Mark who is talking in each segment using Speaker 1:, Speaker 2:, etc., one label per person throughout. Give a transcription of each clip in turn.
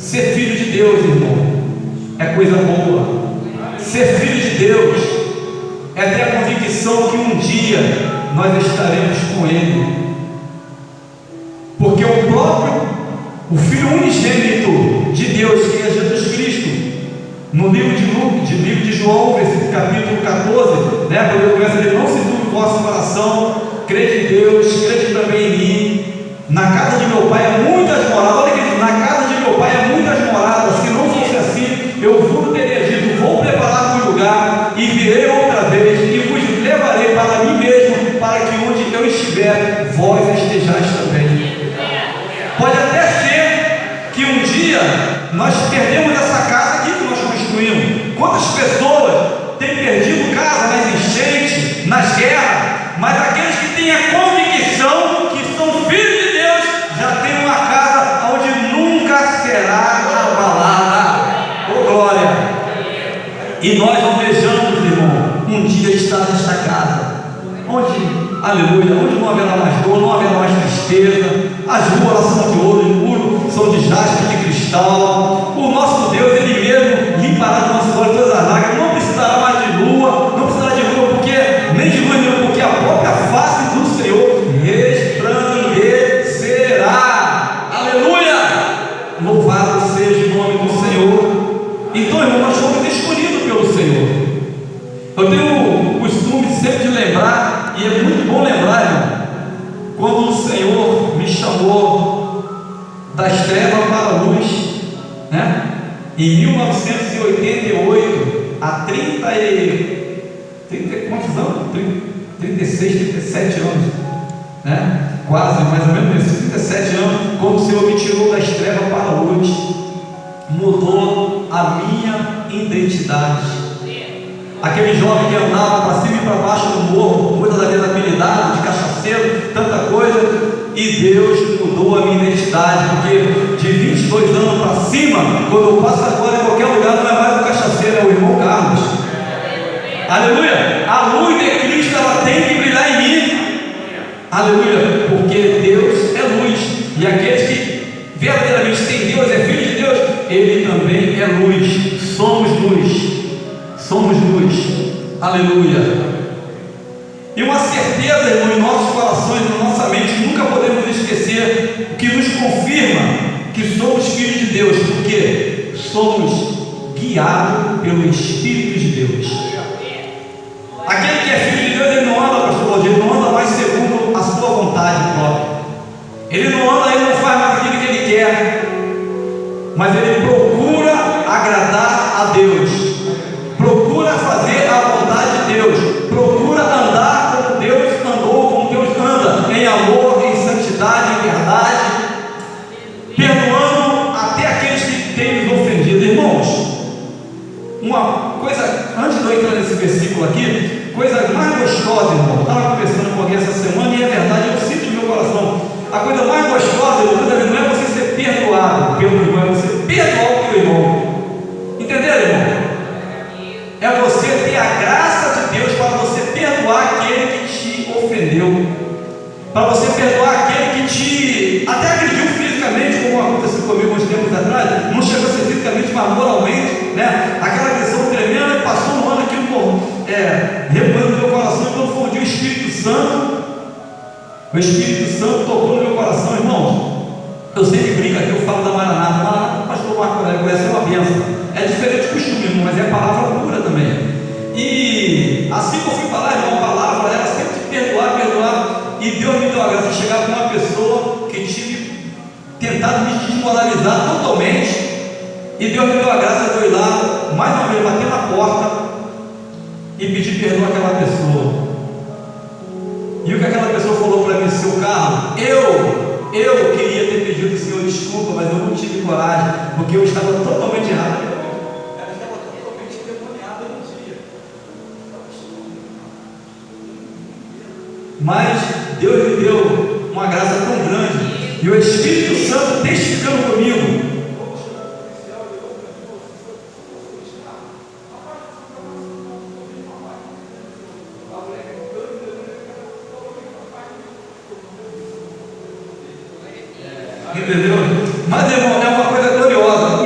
Speaker 1: Ser filho de Deus, irmão, é coisa boa. Ser filho de Deus é ter a convicção que um dia nós estaremos com Ele, porque o Filho unigênito de Deus, que é Jesus Cristo, no livro de João, capítulo 14, né, quando ele começa a dizer: não se turbe o vosso coração, crede em Deus, crede também em mim. Na casa de meu pai há muitas moradas. Olha que na casa de meu pai há muitas moradas. Se não fosse assim, eu vos teria dito: vou preparar um lugar e virei outra vez e vos levarei para mim mesmo, para que onde eu estiver, vós estejais também. Pode até ser que um dia nós perdemos essa casa aqui que nós construímos. Quantas pessoas têm perdido casa nas enchentes, nas guerras, mas aqueles que têm a convicção que são filhos de Deus já têm uma casa onde nunca será abalada. Oh glória! E nós almejamos, irmão, um dia estar nesta casa, onde, aleluia, onde não haverá mais dor, não haverá mais tristeza. As ruas são de ouro e puro, são de jaspe de cristal. O nosso Deus, Ele mesmo limpará dos nossos olhos todas as lágrimas. Não precisará mais de lua, não precisará de lua, porque nem de lua nenhuma, porque a própria face do Senhor resplandecerá. Aleluia! Louvado seja o nome do Senhor. Então, irmão, nós fomos escolhidos pelo Senhor. Eu tenho o costume sempre de lembrar, e é muito bom lembrar, irmão, quando o Senhor me chamou das trevas para a luz, né? Em 1988, há 30 quantos anos? 36, 37 anos, né? Quase, mais ou menos isso, 37 anos, quando o Senhor me tirou das trevas para a luz, mudou a minha identidade. Aquele jovem que andava para cima e para baixo do morro, muitas das vezes habilidade, de cachaceiro, tanta coisa, e Deus mudou a minha identidade, porque de 22 anos para cima, quando eu passo agora em qualquer lugar, não é mais o cachaceiro, é o irmão Carlos. Aleluia! A luz de Cristo, ela tem que brilhar em mim. Aleluia! Porque Deus é luz, e aqueles que verdadeiramente têm Deus, é filho de Deus, Ele também é luz. Somos luz. Somos luz, aleluia. E uma certeza, irmão, em nossos corações, na nossa mente, nunca podemos esquecer o que nos confirma que somos filhos de Deus, porque somos guiados pelo Espírito de Deus. Aquele que é filho de Deus, ele não anda, pastor Valdir, ele não anda mais segundo a sua vontade própria. Ele não anda, ele não faz mais aquilo que ele quer, mas ele procura agradar a Deus. Procura fazer a vontade de Deus, procura andar como Deus andou, como Deus anda, em amor, em santidade, em verdade, perdoando até aqueles que têm nos ofendido. Irmãos, uma coisa, antes de eu entrar nesse versículo aqui, coisa mais gostosa, irmão, eu estava conversando com alguém essa semana e é verdade, eu sinto no meu coração, a coisa mais gostosa, irmão, não é você ser perdoado pelo irmão, é você perdoar o teu irmão. Entenderam, irmão? É você ter a graça de Deus para você perdoar aquele que te ofendeu, para você perdoar aquele que te até agrediu fisicamente, como aconteceu comigo uns tempos atrás. Não chegou a ser fisicamente, mas moralmente, né? Aquela agressão tremenda, e passou um ano aqui, remoendo no meu coração. E quando foi um dia, o Espírito Santo tocou no meu coração, irmãos. Eu sempre brinco aqui, eu falo da Maranata. O pastor Marco Aurélio conhece, é uma bênção. É diferente do costume, irmão, mas é a palavra pura também. E assim que eu fui falar, irmão, a palavra era sempre de perdoar. E Deus me deu a graça de chegar com uma pessoa que tive tentado me desmoralizar totalmente. E Deus me deu a graça de eu ir lá, mais uma vez, bater na porta e pedir perdão àquela pessoa. E o que aquela pessoa falou para mim: seu Carlos, eu queria ter pedido ao Senhor desculpa, mas eu não tive coragem, porque eu estava totalmente errado. Ela estava totalmente demoniada no dia. Mas Deus me deu uma graça tão grande, e o Espírito Santo testificando comigo. Entendeu? Mas, irmão, é uma coisa gloriosa.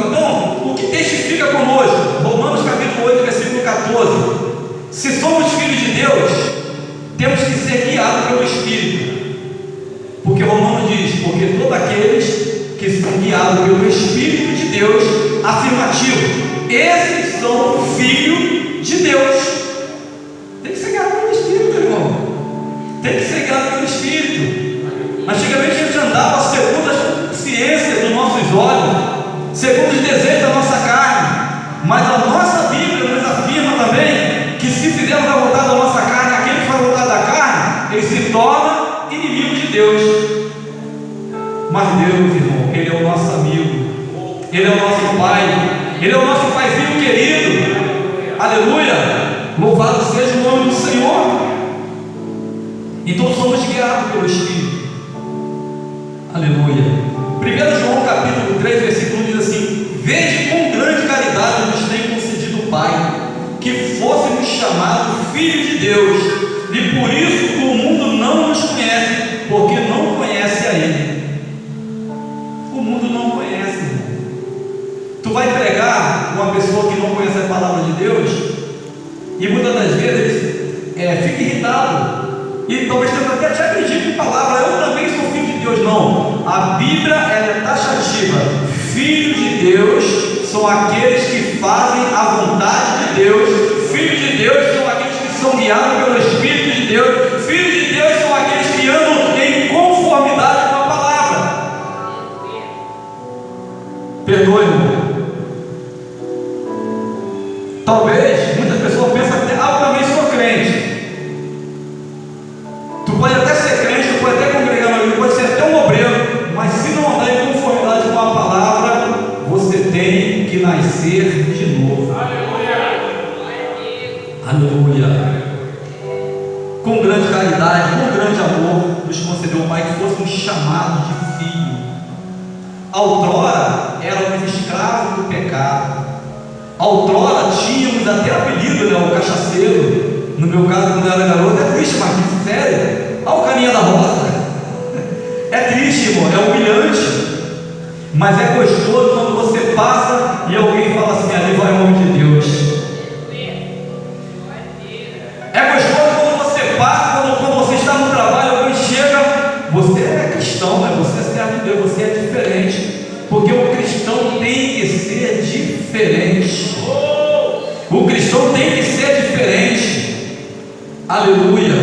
Speaker 1: guiados pelo Espírito de Deus, afirmativo. Esses são filhos de Deus. Tem que ser guiado pelo Espírito, irmão. Tem que ser guiado pelo Espírito. Antigamente a gente andava segundo as ciências dos nossos olhos, segundo os desejos da nossa carne. Mas a nossa Bíblia nos afirma também que se fizermos a vontade da nossa carne, aquele que faz a vontade da carne, ele se torna inimigo de Deus. Mas Deus, irmão, Ele é o nosso amigo, Ele é o nosso Pai, Ele é o nosso Paizinho querido. Aleluia! Louvado seja o nome do Senhor. Então somos guiados pelo Espírito. Aleluia. 1 João capítulo 3, versículo 1 diz assim: vede com grande caridade nos tem concedido o Pai, que fôssemos chamados filhos de Deus, e por isso o mundo não nos conhece, porque não conhece a Ele. O mundo não conhece, irmão. Tu vai pregar uma pessoa que não conhece a palavra de Deus, e muitas das vezes fica irritado, e talvez tenha até te acredite em palavra, eu também sou filho de Deus. Não, a Bíblia ela é taxativa. Filhos de Deus são aqueles que fazem a vontade de Deus. Filhos de Deus são aqueles que são guiados pelo Espírito de Deus. Filhos de Deus são aqueles que andam em conformidade com a palavra. Perdoe-me. Talvez muitas pessoas pensam até, eu também sou crente. Tu pode até ser crente, tu pode até congregar na igreja, pode ser até um obreiro, mas se não andar em conformidade com a palavra, você tem que nascer de novo. Aleluia! Aleluia! Com grande caridade, com grande amor, nos concedeu o Pai que fôssemos chamados de filho. Outrora éramos escravos do pecado. Outrora tínhamos até apelido, né? O cachaceiro. No meu caso, quando eu era garoto, é triste, mas sério. Olha o caminho da rosa. É triste, irmão, é humilhante. Mas é gostoso quando você passa e alguém fala assim: ali vai o homem de Deus. É gostoso quando você passa, quando você está no trabalho, alguém chega, você é cristão, né? Você é servo de Deus, você é diferente. Porque o cristão tem que ser diferente. O cristão tem que ser diferente. Aleluia.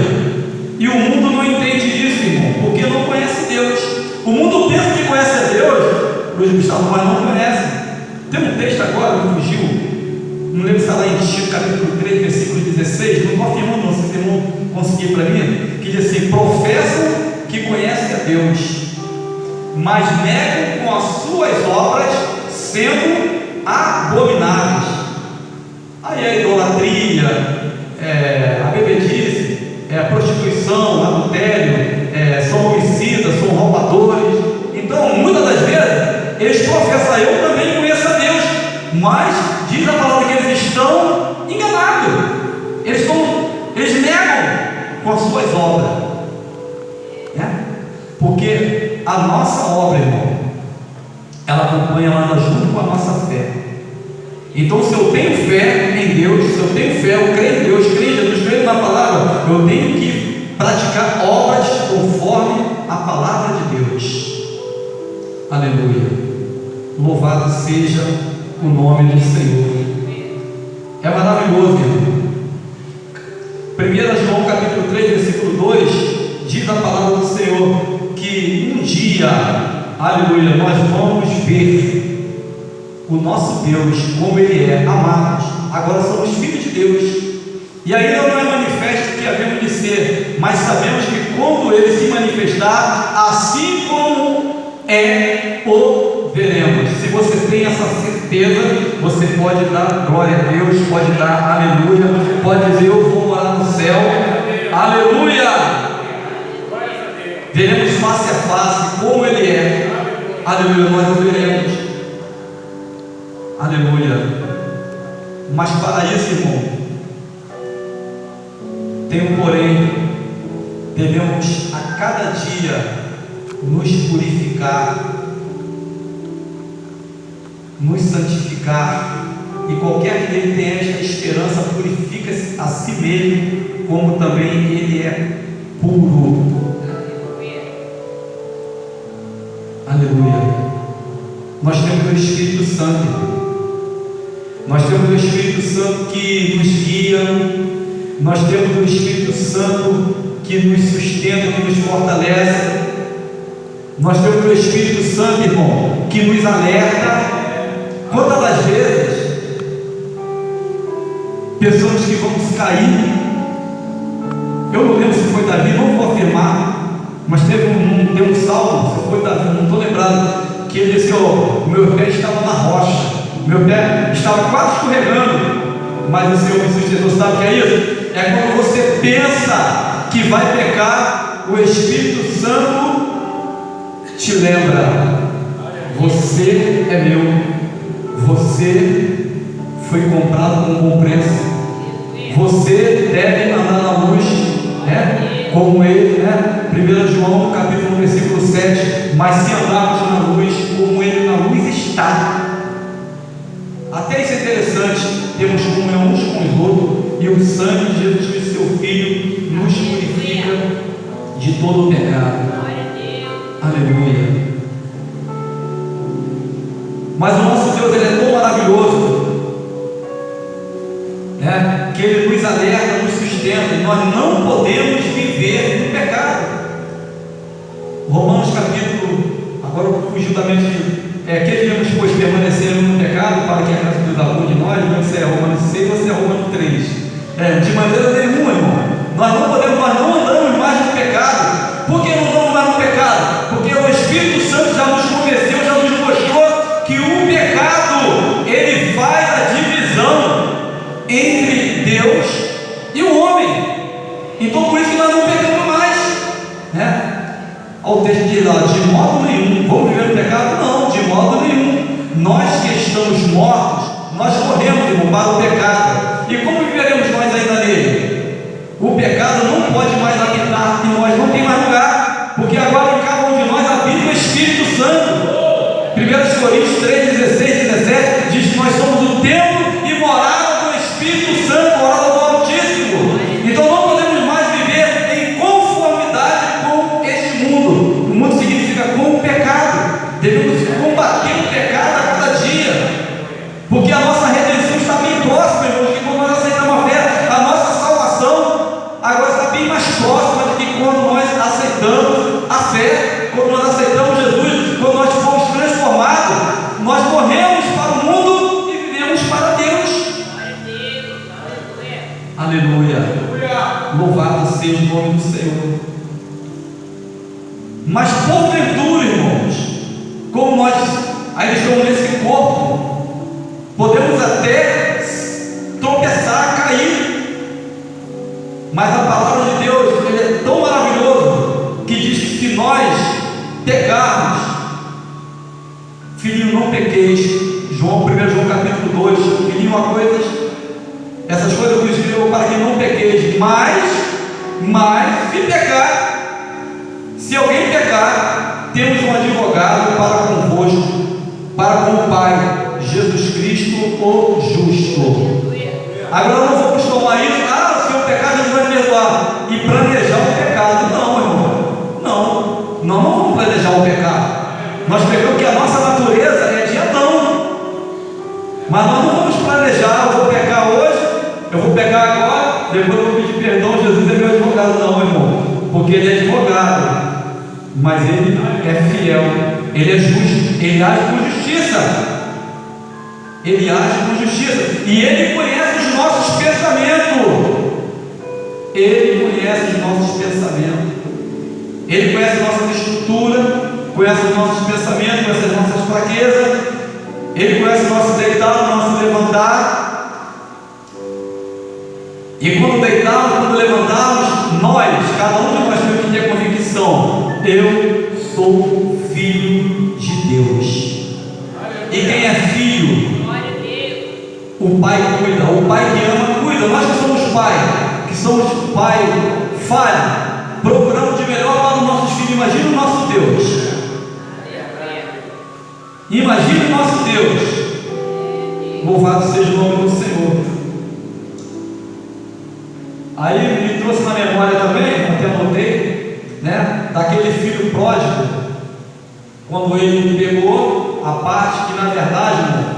Speaker 1: E o mundo não entende isso, irmão, porque não conhece Deus. O mundo pensa que conhece a Deus, Luiz Gustavo, mas não conhece. Tem um texto agora que fugiu, não lembro se está lá em Tito capítulo 3, versículo 16. Não estou afirmando, não, se você não conseguir para mim, que diz assim: professam que conhecem a Deus, mas negam com as suas obras, sendo abomináveis. Aí a idolatria, a bebedice, a prostituição, adultério, são homicidas, são roubadores. Então, muitas das vezes, eles professam: eu também conheço a Deus, mas diz a palavra que eles estão enganados. Eles negam com as suas obras, né? Porque a nossa obra, irmão, ela acompanha, ela anda junto com a nossa fé. Então, se eu tenho fé em Deus, se eu tenho fé, eu creio em Deus, creio em Jesus, creio na palavra, eu tenho que praticar obras conforme a palavra de Deus. Aleluia. Louvado seja o nome do Senhor. É maravilhoso, irmão. 1 João capítulo 3, versículo 2, diz a palavra do Senhor que um dia, aleluia, nós vamos ver o nosso Deus como Ele é, amados. Agora somos filhos de Deus, e ainda não é manifesto que havemos de ser, mas sabemos que quando Ele se manifestar, assim como o veremos. Se você tem essa certeza, você pode dar glória a Deus, pode dar aleluia, pode dizer: eu vou morar no céu, aleluia. Veremos face a face como Ele é, aleluia, nós o veremos, aleluia. Mas para isso, irmão, tem um porém. Devemos a cada dia nos purificar, nos santificar, e qualquer que ele tenha esta esperança purifica-se a si mesmo, como também ele é puro. Aleluia. Nós temos o Espírito Santo. Nós temos o Espírito Santo que nos guia. Nós temos o Espírito Santo que nos sustenta, que nos fortalece. Nós temos o Espírito Santo, irmão, que nos alerta. Quantas das vezes pensamos que vamos cair? Eu não lembro se foi Davi, não vou afirmar, mas teve um salmo, se foi Davi, não estou lembrado, que ele disse que o meu pé estava na rocha, meu pé estava quase escorregando, mas o Senhor me sustentou. Sabe o que é isso? É quando você pensa que vai pecar, o Espírito Santo te lembra: você é meu, você foi comprado com um bom preço, você deve andar na luz, como ele, 1 João capítulo 1, versículo 7, mas se andarmos na luz, como ele na luz está. Até isso é interessante, temos comunhão uns com os outros, e o sangue de Jesus Cristo, seu Filho, nos purifica de todo o pecado. Aleluia. Mas o nosso Deus, ele é tão maravilhoso, que ele nos alerta, nos sustenta, e nós não podemos viver no pecado. Romanos capítulo, agora fugiu da mente, que devemos, pois, permanecer no pecado, para que a graça de Deus abunde em nós. Não sei se é Romanos 6 ou se é Romanos 3. De maneira nenhuma, irmão, nós não andamos mais no pecado. Por que não andamos mais no pecado? Porque o Espírito Santo já nos convenceu, já nos mostrou que o pecado, ele faz a divisão entre Deus e o homem. Então por isso que nós não pecamos mais, Ao texto diz lá: de modo nenhum. Vamos viver no pecado? Não, de modo nenhum. Nós que estamos mortos, nós morremos, irmão, para o pecado. E como viveremos nós ainda nele? O pecado não pode mais habitar em nós, não tem mais lugar, porque agora em cada um de nós habita o Espírito Santo. 1 Coríntios 3, 16, 17 diz que nós somos o templo e morada do Espírito Santo, morada do Altíssimo. Então não podemos mais viver em conformidade com este mundo. O mundo significa com o pecado. Devemos combater o pecado a cada dia, porque a nossa redenção está bem próxima, irmãos. Que quando nós aceitamos a fé, a nossa salvação agora está bem mais próxima do que quando nós aceitamos a fé, quando nós aceitamos Jesus, quando nós fomos transformados. Nós morremos para o mundo e vivemos para Deus. Aleluia. Louvado seja o nome do Senhor. Mas porventura, irmãos, como nós ainda estamos nesse corpo, podemos até tropeçar, cair, mas a palavra de Deus, ele é tão maravilhoso, que diz que se nós pecarmos, filhinho, não pequeis. 1 João capítulo 2, filhinho, há coisas, essas coisas eu escrevo para que não pequeis, mas se pecar, se alguém pecar, temos um advogado para convosco, para com o Pai, Jesus Cristo, o justo. Agora não vamos tomar isso, se eu pecar, Jesus vai me perdoar, e planejar o pecado. Não, irmão, não vamos planejar o pecado. Nós pegamos que a nossa natureza é de Adão, mas nós não vamos planejar: eu vou pecar hoje, eu vou pecar agora, depois eu vou pedir perdão, Jesus é meu advogado. Não, irmão, porque ele é advogado, mas ele é fiel, ele é justo, ele age com justiça, e ele conhece os nossos pensamentos, ele conhece a nossa estrutura, conhece os nossos pensamentos, conhece as nossas fraquezas, ele conhece o nosso deitar, o nosso levantar. E quando deitarmos, quando levantarmos, cada um de nós temos que ter convicção: eu sou filho de Deus. E quem é filho, o pai cuida, o pai que ama cuida. Nós que somos pai, falha, procuramos de melhor para os nossos filhos. Imagina o nosso Deus. Imagine o nosso Deus. Louvado seja o nome do Senhor. Aí me trouxe na memória também, até anotei, daquele filho pródigo, quando ele pegou a parte que, na verdade, irmão,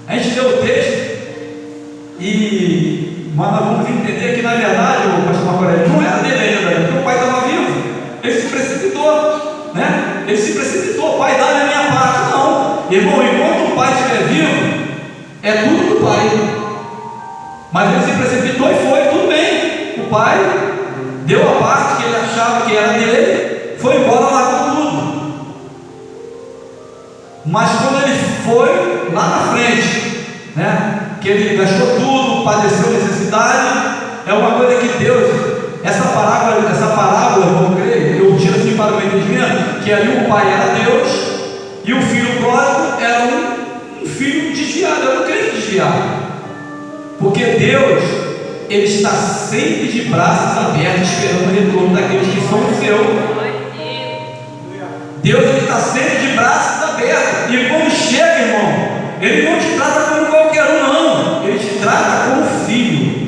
Speaker 1: a gente lê o texto mas nós vamos entender que, na verdade, o pastor Marco não era dele ainda, porque o pai estava vivo. Ele se precipitou, né? Ele se precipitou, pai, dá-me a minha parte. Não, irmão, enquanto o pai estiver vivo, é tudo do pai. Mas ele se precipitou e foi, tudo bem. O pai deu a parte que ele achava que era dele, foi embora, largou tudo. Mas quando ele foi lá na frente, né, que ele gastou tudo, padeceu necessidade, é uma coisa que Deus, essa parábola, eu tiro assim para o meu entendimento, que ali o pai era Deus e o filho pródigo era um filho desviado, era um crente desviado, porque Deus, ele está sempre de braços abertos, esperando o retorno daqueles que são seus. Deus, ele está sempre de braços abertos, e quando chega, irmão, ele não te trata como qualquer um, não, ele te trata como filho.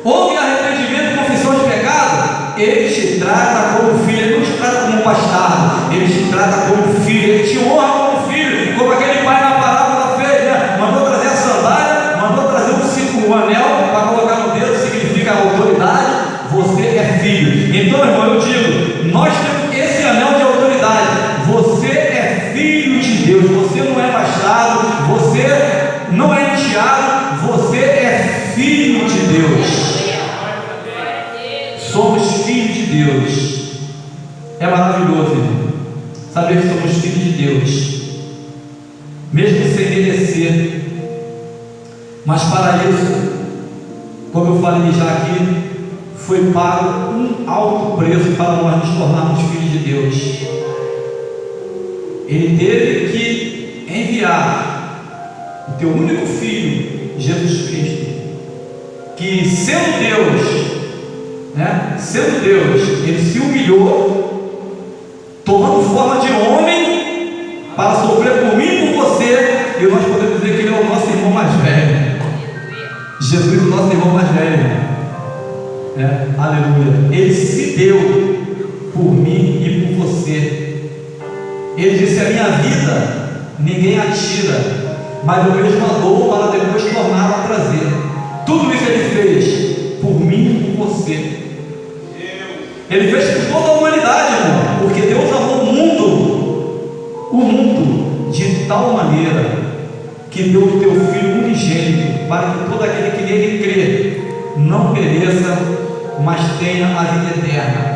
Speaker 1: Houve arrependimento e confissão de pecado, ele te trata como filho, ele não te trata como bastardo, ele te trata como filho, ele te honra como filho, como aquele pai na parábola fez, né? Mandou trazer a sandália, mandou trazer um anel para colocar no dedo, significa autoridade. Você é filho. Então, irmão, eu digo, nós temos esse anel de autoridade. Você é filho de Deus, você não é bastardo, você não é enteado, você é filho de Deus. Somos filhos de Deus. É maravilhoso, irmão, saber que somos filhos de Deus, mesmo sem merecer. Mas para isso, como eu falei já aqui, foi pago um alto preço para nós nos tornarmos filhos de Deus. Ele teve que enviar o teu único filho, Jesus Cristo, que sendo Deus, né? Sendo Deus, ele se humilhou, tomando forma de homem, para sofrer por mim e por você. E nós podemos dizer que ele é o nosso irmão mais velho. Jesus é o nosso irmão mais velho. Aleluia. Ele se deu por mim e por você. Ele disse: a minha vida ninguém a tira, mas eu mesmo a dou para depois torná-la a trazer. Tudo isso ele fez por mim e por você. Ele fez por toda a humanidade, irmão, porque Deus amou o mundo de tal maneira que deu o teu Filho unigênito, para que todo aquele que nele crê não pereça, mas tenha a vida eterna.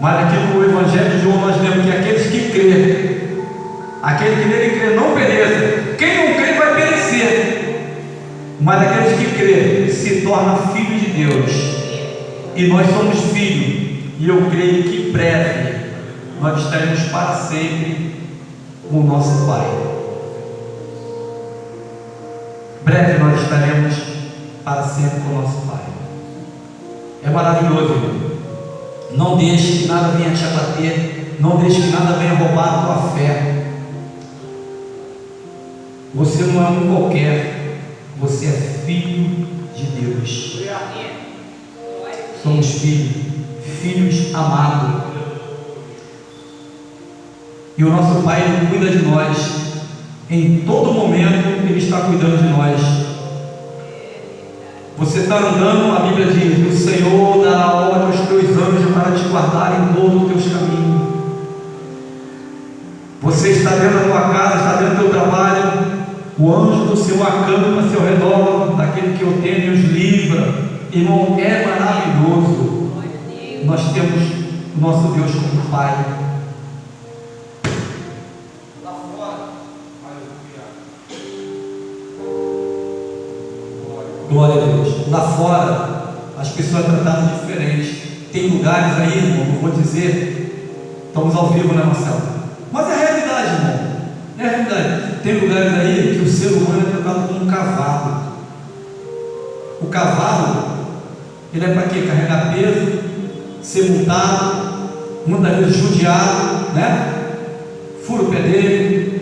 Speaker 1: Mas aqui no Evangelho de João nós lemos que aqueles que crê, aquele que nele crê não pereça. Quem não crê vai perecer, mas aqueles que crê se torna filho de Deus. E nós somos filhos, e eu creio que breve nós estaremos para sempre com o nosso Pai. Breve nós estaremos para sempre com o nosso Pai. É maravilhoso, irmão. Não deixe que nada venha te abater, não deixe que nada venha roubar a tua fé. Você não é um qualquer, você é filho de Deus. Somos filhos amados. E o nosso Pai, Ele cuida de nós. Em todo momento Ele está cuidando de nós. Você está andando, a Bíblia diz: o Senhor dará ordem aos teus anjos para te guardar em todos os teus caminhos. Você está dentro da tua casa, está dentro do teu trabalho, o anjo do Senhor acampa ao seu redor, daquele que o teme e os livra. Irmão, é maravilhoso. Nós temos o nosso Deus como Pai. Lá fora, glória a Deus. Lá fora, as pessoas tratadas diferente. Tem lugares aí, irmão, não vou dizer, estamos ao vivo, né, Marcelo? Mas é a realidade, irmão. É a realidade. Tem lugares aí que o ser humano é tratado como um cavalo. O cavalo, ele é para quê? Carregar peso, ser multado, muitas vezes judiado, né? Fura o pé dele,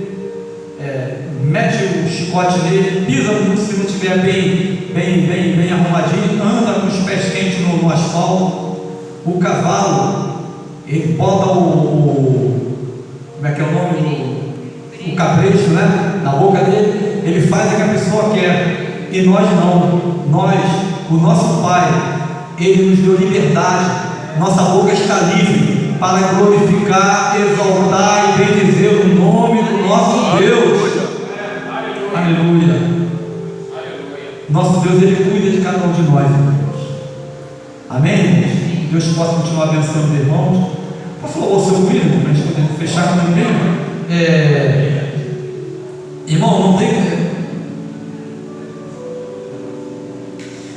Speaker 1: mete o chicote nele, pisa se não estiver bem arrumadinho, anda com os pés quentes no asfalto. O cavalo, ele bota como é que é o nome? o capricho, né, na boca dele, ele faz o que a pessoa quer, e nós não. Nós, o nosso Pai, Ele nos deu liberdade, nossa boca está livre para glorificar, exaltar e bendizer o nome do nosso Deus. Aleluia. Nosso Deus, Ele cuida de cada um de nós, irmãos. Amém, irmãos? Deus possa continuar abençoando os irmãos. Posso falar o seu comigo, para a gente poder fechar com ele? Irmão,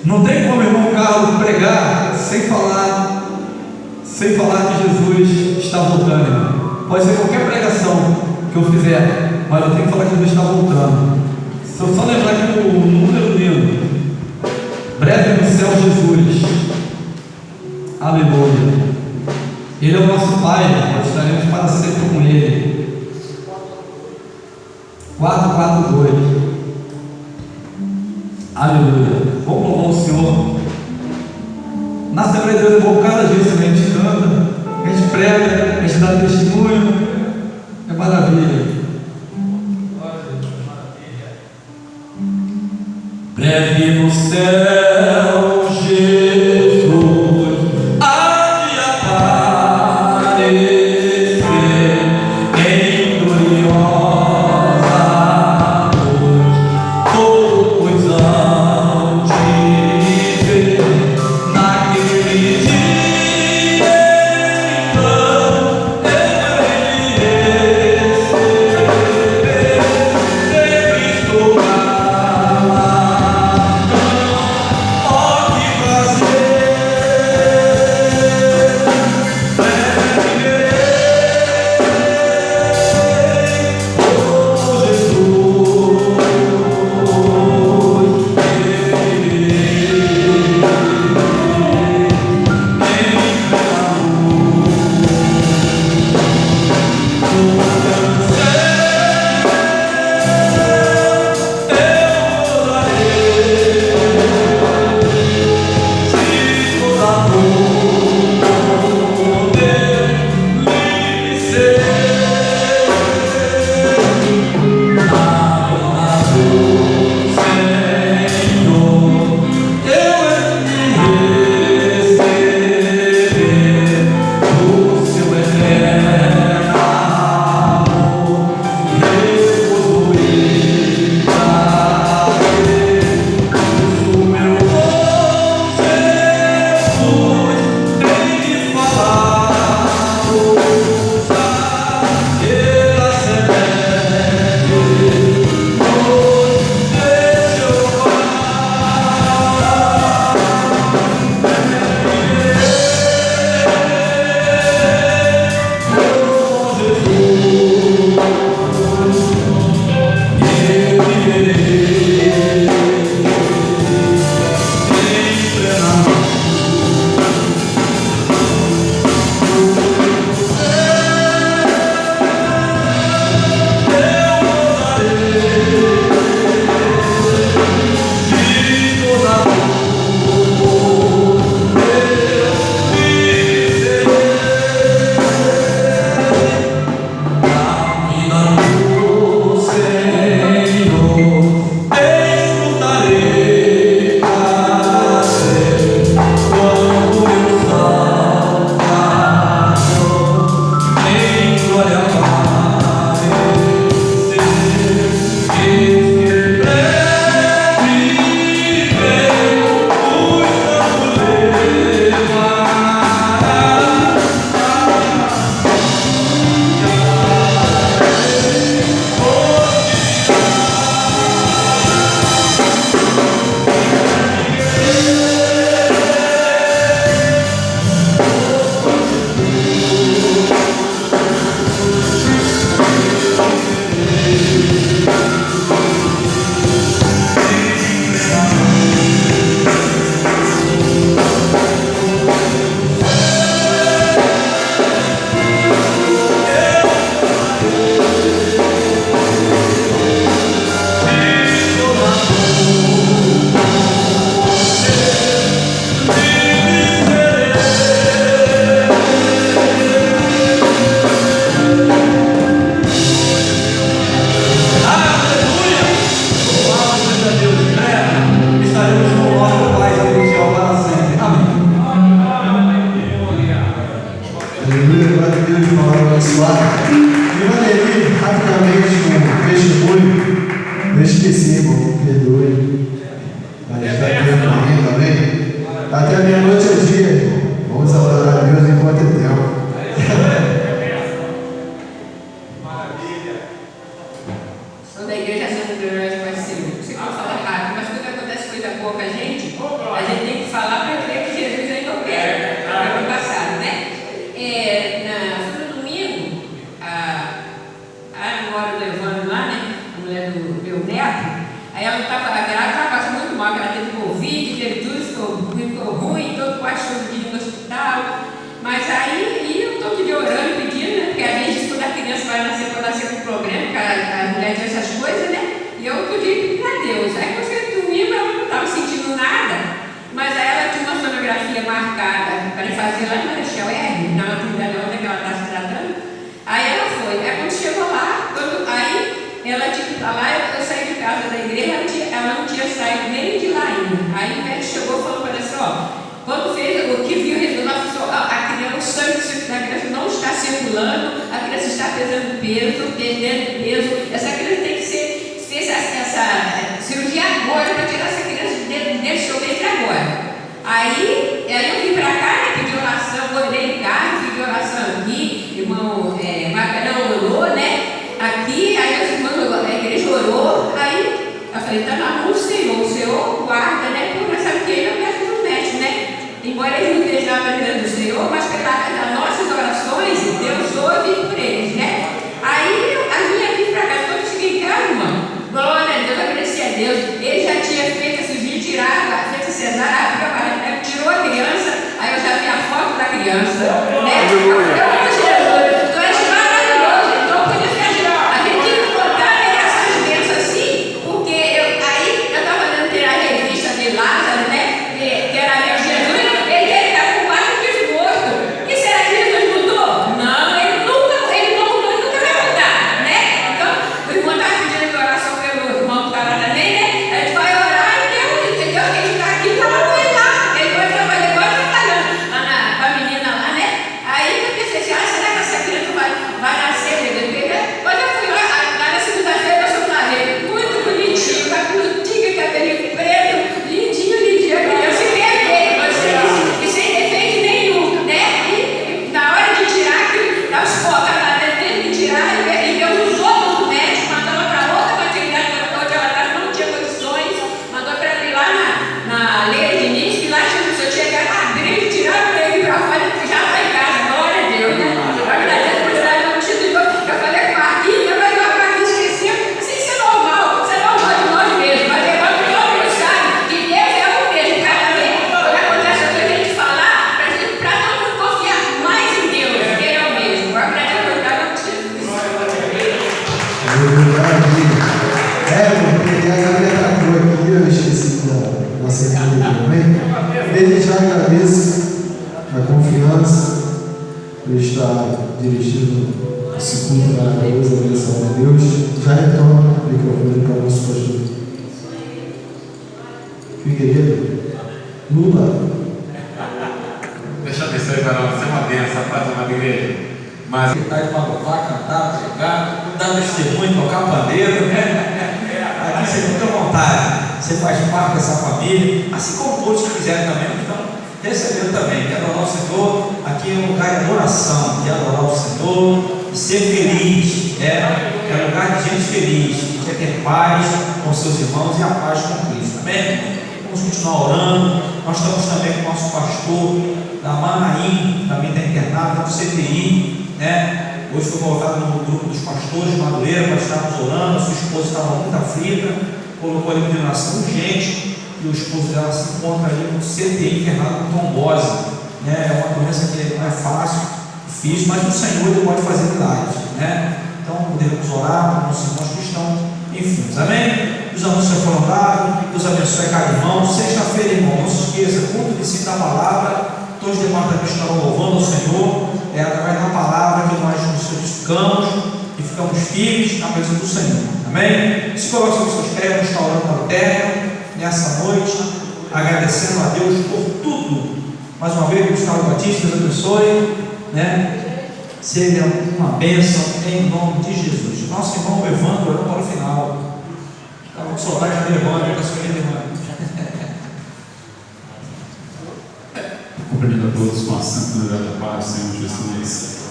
Speaker 1: não tem como, irmão Carlos, pregar sem falar que Jesus está voltando, irmão. Pode ser qualquer pregação que eu fizer, mas eu tenho que falar que Jesus está voltando. Se eu só lembrar que o número lindo, breve no céu Jesus, aleluia, Ele é o nosso Pai, nós estaremos para sempre com Ele. 442, aleluia. Vamos louvar o Senhor. Na Assembleia de Deus é bom cada dia, a gente canta, a gente prega, a gente dá testemunho, é maravilha. Breve no céu, Jesus há de aparecer em gloriosa luz. Todos hão de ver naquele dia, então ele receber de Cristo.
Speaker 2: igreja Santo Glorioso Parceiro. Você pode falar rápido, mas quando acontece coisa boa com a gente tem que falar para ver que Jesus ainda opera. No passado, né? No domingo, a Nora levando lá, né? A mulher do meu neto, aí ela estava passando muito mal, ela teve Covid, teve tudo, ficou ruim, quase todo dia no hospital. Mas aí eu todo dia orando, pedindo, né? Porque a gente, quando a criança vai nascer, pode nascer com problema, porque a mulher tem essas coisas, né? E eu podia pedir para Deus. Aí quando foi domingo, ela não estava sentindo nada, mas aí ela tinha uma sonografia marcada para fazer lá em Marechal R, na maternidade onde ela está se tratando. Aí ela foi. Aí quando chegou lá, aí ela tinha que ir para lá, eu saí de casa da igreja, ela não tinha saído nem de lá ainda. Aí o médico chegou e falou para ela assim, quando fez o que viu, a criança, o sangue da criança não está circulando, a criança está perdendo peso, essa criança tem que ser, fez essa cirurgia agora para tirar essa criança desse seu ventre agora. Aí eu vim para cá, né, pedi oração, orei em casa, pedi oração aqui, irmão Macarão orou, né? Aqui, aí os irmãos, a igreja orou, aí eu falei, está na mão do Senhor, o Senhor guarda, né? Porque nós sabemos que ele é o mestre do mestre, né? Embora eles não estejam na presença do Senhor, mas pelas nossas orações, Deus ouve por eles, né? Aí a minha aqui para casa, quando eu cheguei em casa, irmão, glória a Deus, agradeci a Deus, ele já tinha feito a cirurgia, feito a cesárea, tirou a criança, aí eu já vi a foto da criança, né? Jesus, então é maravilhoso, então por isso que a gente tem que contar essas bênçãos assim, porque eu estava lendo ter a revista de Lázaro, né? Que era meu Jesus, ele está com 4 dias morto. E será que Jesus mudou? Não, ele nunca vai mudar, né? Então, o irmão está pedindo oração pelo irmão que está lá também, né? A gente vai orar e Deus, entendeu? Ele está aqui para apoiar. Ele vai trabalhar igual trabalhando com a menina lá, né? Aí eu pensei assim, será que essa criança vai nascer? Quando eu fui lá na segunda-feira, eu sou lá ver, muito bonitinho, com a blusinha, cabelinho preto, lindinho, a criança perfeita, e sem defeito nenhum, né? E na hora de tirar, dá os focos lá dentro, de tirar, e Deus usou muito médico, mandou ela para outra maternidade, onde ela estava, não tinha condições, mandou para abrir lá na Leia de início, e lá se eu chegar, abrir, tirar, para ele para fora, já está em casa, glória a Deus, né? A verdade é que eu falei com o Marquinhos, eu falei, o Marquinhos esqueceu, assim, isso é normal de nós mesmos, mas agora que todo mundo sabe que Deus é o mesmo, cada vez, quando acontece a coisa, a gente falar, para todo mundo confiar mais em Deus, que Ele é o mesmo. Agora, para a verdade, eu preciso disso.
Speaker 3: Porque a Gabriela travou aqui, eu esqueci da secretaria também. Desde já agradeço a confiança por estar dirigindo esse culto maravilhoso, a bênção de Deus. Já retorno o microfone para o nosso pastor Figueiredo. Lula.
Speaker 4: Deixa eu abençoar aí, varão. Você é uma benção, rapaz, uma igreja. Mas
Speaker 1: Está de louvar, cantar, pregar, dar testemunho, tocar pandeiro, né? Aqui você fica à vontade, você faz parte dessa família, assim como todos que fizeram também, então receberam também. Quer adorar o Senhor, aqui é um lugar de adoração, de adorar o Senhor, de ser feliz, né? É um lugar de gente feliz, que quer ter paz com seus irmãos e a paz com Cristo, amém? Vamos continuar orando. Nós estamos também com o nosso pastor da Manaim, também está internado, está no CTI, né? Hoje foi colocado no grupo dos pastores de Madureira para estarmos orando. A sua esposa estava muito aflita, colocou ali uma oração urgente e o esposo dela se encontra ali no CTI internado com trombose, né? É uma doença que não é fácil, difícil, mas o Senhor Ele pode fazer milagres, né? Então podemos orar para os nossos irmãos que estão enfermos, amém? Os anúncios foram dados, Deus abençoe cada irmão. Sexta-feira, irmão, não se esqueça, culto de ensino da palavra. Todos os departamentos estarão louvando o Senhor. É através da palavra que nós nos santificamos e ficamos firmes na presença do Senhor. Amém? Se coloque sobre seus pés, nós estamos orando para o térrino nessa noite, agradecendo a Deus por tudo. Mais uma vez, Gustavo Batista, Deus abençoe, né? Seja uma bênção em nome de Jesus. Nosso irmão Evandro, orando para o final. Estava com saudade da Evandro, da sua irmã.
Speaker 5: Cumprimento a todos com a santa unidade da paz do Senhor Jesus.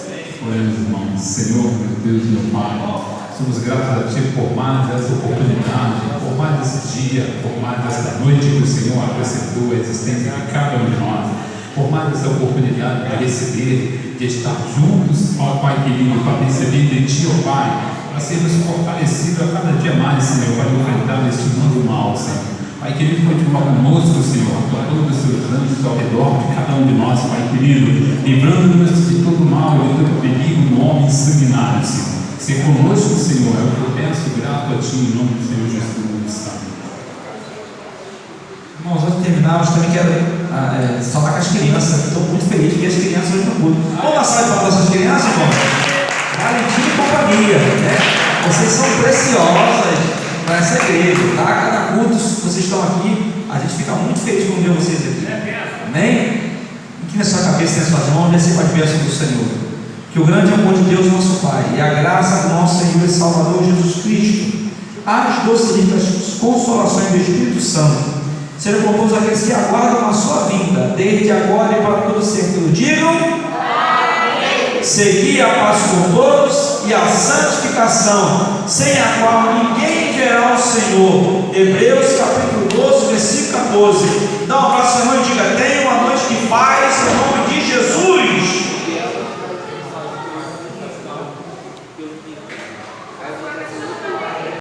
Speaker 5: Oremos, irmãos. Senhor, meu Deus e meu Pai, Somos gratos a Ti por mais essa oportunidade, por mais esse dia, por mais esta noite que o Senhor acrescentou a existência de cada um de nós, por mais essa oportunidade de receber, de estar juntos, ó Pai querido, para receber de Ti, ó Pai, para sermos fortalecidos a cada dia mais, Senhor, para enfrentar este mundo mal, Senhor. Pai querido, continua conosco, Senhor, com todos os seus anjos ao redor de cada um de nós, Pai querido, livrando-nos de todo mal e de todo perigo no homem sanguinário, Senhor. Ser conosco, Senhor, é o que eu peço, grato a Ti, em nome do Senhor Jesus.
Speaker 1: Irmãos, antes de terminarmos, também quero falar com as crianças. Estou muito feliz que as crianças hoje no culto. Vamos dar salve para nossas crianças, irmãos? Valentim e companhia, né? Vocês são preciosas para essa igreja, tá? Cada culto, vocês estão aqui, a gente fica muito feliz com ver vocês aqui. Amém? Inclina sua cabeça e suas mãos, receba as bênçãos do Senhor. Que o grande amor de Deus, nosso Pai, e a graça do nosso Senhor e Salvador Jesus Cristo, as doces e ricas consolações do Espírito Santo, sejam com todos aqueles que aguardam a sua vinda, desde agora e para todo sempre. Digam: amém. Seguir a paz com todos e a santificação, sem a qual ninguém verá o Senhor. Hebreus capítulo 12, versículo 14. Dá um abraço